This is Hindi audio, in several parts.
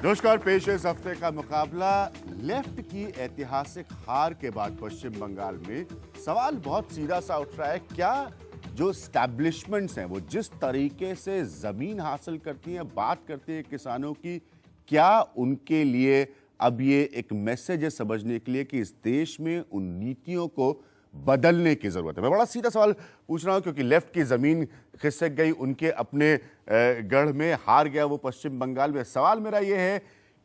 नमस्कार, पेश है इस हफ्ते का मुकाबला। लेफ्ट की ऐतिहासिक हार के बाद पश्चिम बंगाल में सवाल बहुत सीधा सा उठ रहा है, क्या जो एस्टैब्लिशमेंट्स हैं वो जिस तरीके से जमीन हासिल करती हैं, बात करती हैं किसानों की, क्या उनके लिए अब ये एक मैसेज है समझने के लिए कि इस देश में उन नीतियों को बदलने की जरूरत है। मैं बड़ा सीधा सवाल पूछ रहा हूं क्योंकि लेफ्ट की जमीन खिसक गई, उनके अपने गढ़ में हार गया वो पश्चिम बंगाल में। सवाल मेरा ये है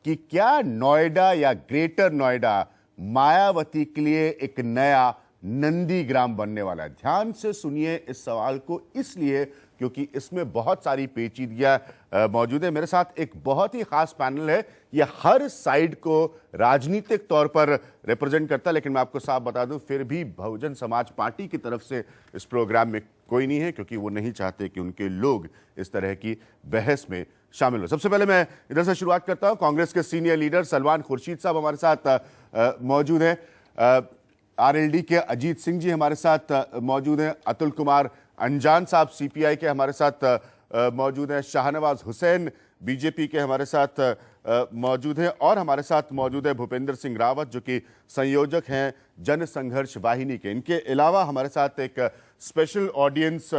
कि क्या नोएडा या ग्रेटर नोएडा मायावती के लिए एक नया नंदीग्राम बनने वाला है? ध्यान से सुनिए इस सवाल को, इसलिए क्योंकि इसमें बहुत सारी पेचीदगियां मौजूद है। मेरे साथ एक बहुत ही खास पैनल है, ये हर साइड को राजनीतिक तौर पर रिप्रेजेंट करता है, लेकिन मैं आपको साफ बता दूं फिर भी बहुजन समाज पार्टी की तरफ से इस प्रोग्राम में कोई नहीं है, क्योंकि वो नहीं चाहते कि उनके लोग इस तरह की बहस में शामिल हो। सबसे पहले मैं इधर से शुरुआत करता हूं। कांग्रेस के सीनियर लीडर सलमान खुर्शीद साहब हमारे साथ मौजूद हैं, आरएलडी के अजीत सिंह जी हमारे साथ मौजूद हैं, अतुल कुमार अंजान साहब सीपीआई के हमारे साथ मौजूद हैं, शाहनवाज हुसैन बीजेपी के हमारे साथ मौजूद हैं, और हमारे साथ मौजूद है भूपेंद्र सिंह रावत जो कि संयोजक हैं जन संघर्ष वाहिनी के। इनके अलावा हमारे साथ एक स्पेशल ऑडियंस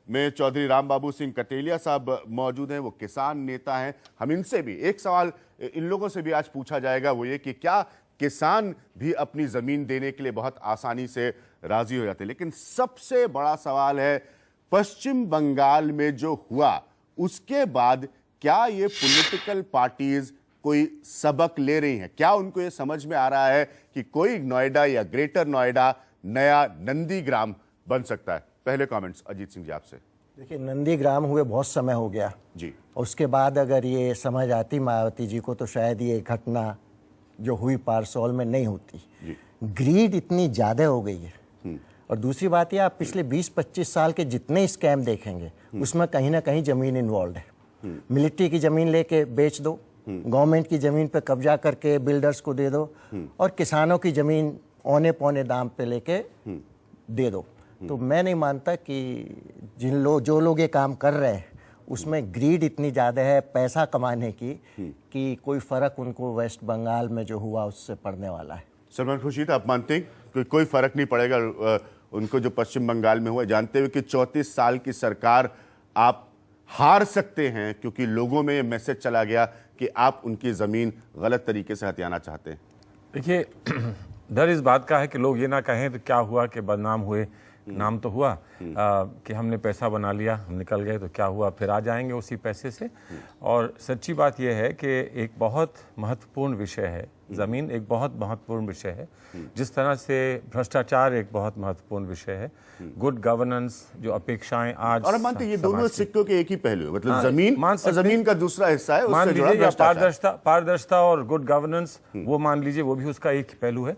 में चौधरी राम बाबू सिंह कटेलिया साहब मौजूद हैं, वो किसान नेता हैं। हम इनसे भी एक सवाल इन लोगों से भी आज पूछा जाएगा, वो ये कि क्या किसान भी अपनी जमीन देने के लिए बहुत आसानी से राजी हो जाते हैं। लेकिन सबसे बड़ा सवाल है, पश्चिम बंगाल में जो हुआ उसके बाद क्या ये पॉलिटिकल पार्टीज कोई सबक ले रही हैं? क्या उनको ये समझ में आ रहा है कि कोई नोएडा या ग्रेटर नोएडा नया नंदीग्राम बन सकता है? पहले कमेंट्स अजीत सिंह जी आपसे। देखिए, नंदीग्राम हुए बहुत समय हो गया जी, उसके बाद अगर ये समझ आती मायावती जी को तो शायद ये घटना जो हुई पारसौल में नहीं होती। ग्रीड इतनी ज़्यादा हो गई है, और दूसरी बात ये, आप पिछले 20-25 साल के जितने स्कैम देखेंगे उसमें कहीं ना कहीं ज़मीन इन्वॉल्व है। मिलिट्री की ज़मीन लेके बेच दो, गवर्नमेंट की ज़मीन पे कब्जा करके बिल्डर्स को दे दो, और किसानों की ज़मीन औने पौने दाम पे लेके दे दो। तो मैं नहीं मानता कि जो लोग ये काम कर रहे हैं उसमें ग्रीड इतनी ज़्यादा है पैसा कमाने की कि कोई फ़र्क उनको वेस्ट बंगाल में जो हुआ उससे पड़ने वाला है। सलमान खुर्शीद, आप मानते हैं कि कोई फर्क नहीं पड़ेगा उनको जो पश्चिम बंगाल में हुआ, जानते हुए कि 34 साल की सरकार आप हार सकते हैं क्योंकि लोगों में ये मैसेज चला गया कि आप उनकी ज़मीन गलत तरीके से हथियाना चाहते हैं? देखिए, डर इस बात का है कि लोग ये ना कहें तो क्या हुआ कि बदनाम हुए। नाम तो हुआ कि हमने पैसा बना लिया, हम निकल गए, तो क्या हुआ, फिर आ जाएंगे उसी पैसे से। और सच्ची बात यह है कि एक बहुत महत्वपूर्ण विषय है, ज़मीन एक बहुत महत्वपूर्ण विषय है, जिस तरह से भ्रष्टाचार एक बहुत महत्वपूर्ण विषय है, गुड गवर्नेंस जो अपेक्षाएं आज, और हम मानते हैं ये दोनों सिक्कों के एक ही पहलू है, मतलब जमीन और जमीन का दूसरा हिस्सा है, मान लीजिए पारदर्शिता और गुड गवर्नेंस, वो मान लीजिए वो भी उसका एक पहलू है।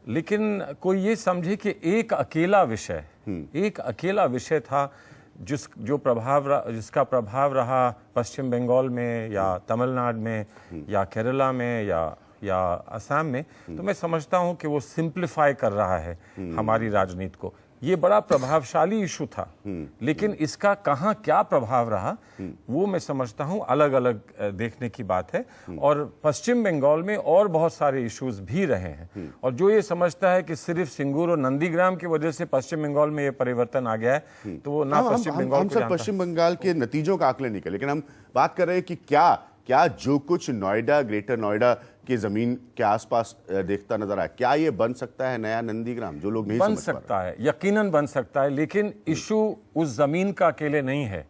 लेकिन कोई ये समझे कि एक अकेला विषय था जिसका प्रभाव रहा पश्चिम बंगाल में या तमिलनाडु में या केरला में या असम में, तो मैं समझता हूं कि वो सिंप्लीफाई कर रहा है हमारी राजनीति को। ये बड़ा प्रभावशाली इशू था, लेकिन इसका कहाँ क्या प्रभाव रहा वो मैं समझता हूँ अलग अलग देखने की बात है। और पश्चिम बंगाल में और बहुत सारे इश्यूज भी रहे हैं, और जो ये समझता है कि सिर्फ सिंगूर और नंदीग्राम की वजह से पश्चिम बंगाल में ये परिवर्तन आ गया है, तो वो ना पश्चिम बंगाल हम सब पश्चिम बंगाल के नतीजों का आकलन नहीं कर, लेकिन हम बात कर रहे हैं कि क्या जो कुछ नोएडा ग्रेटर नोएडा की जमीन के आसपास देखता नजर आया, क्या ये बन सकता है नया नंदीग्राम? जो लोग नहीं बन सकता है, यकीनन बन सकता है, लेकिन इशू उस जमीन का अकेले नहीं है,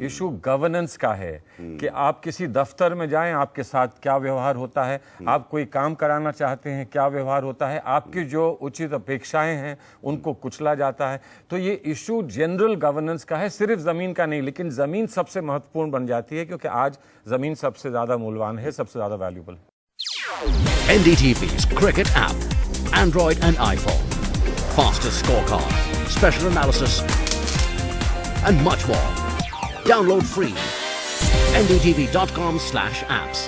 इशू गवर्नेंस का है कि आप किसी दफ्तर में जाएं, आपके साथ क्या व्यवहार होता है, आप कोई काम कराना चाहते हैं क्या व्यवहार होता है, आपकी जो उचित अपेक्षाएं हैं उनको कुचला जाता है। तो ये इशू जनरल गवर्नेंस का है, सिर्फ जमीन का नहीं, लेकिन जमीन सबसे महत्वपूर्ण बन जाती है क्योंकि आज जमीन सबसे ज्यादा मूल्यवान है, सबसे ज्यादा वैल्यूबल है। NDTV's Cricket app, Android and iPhone. Fastest scorecard, special analysis, and much more. Download free. ndtv.com/apps.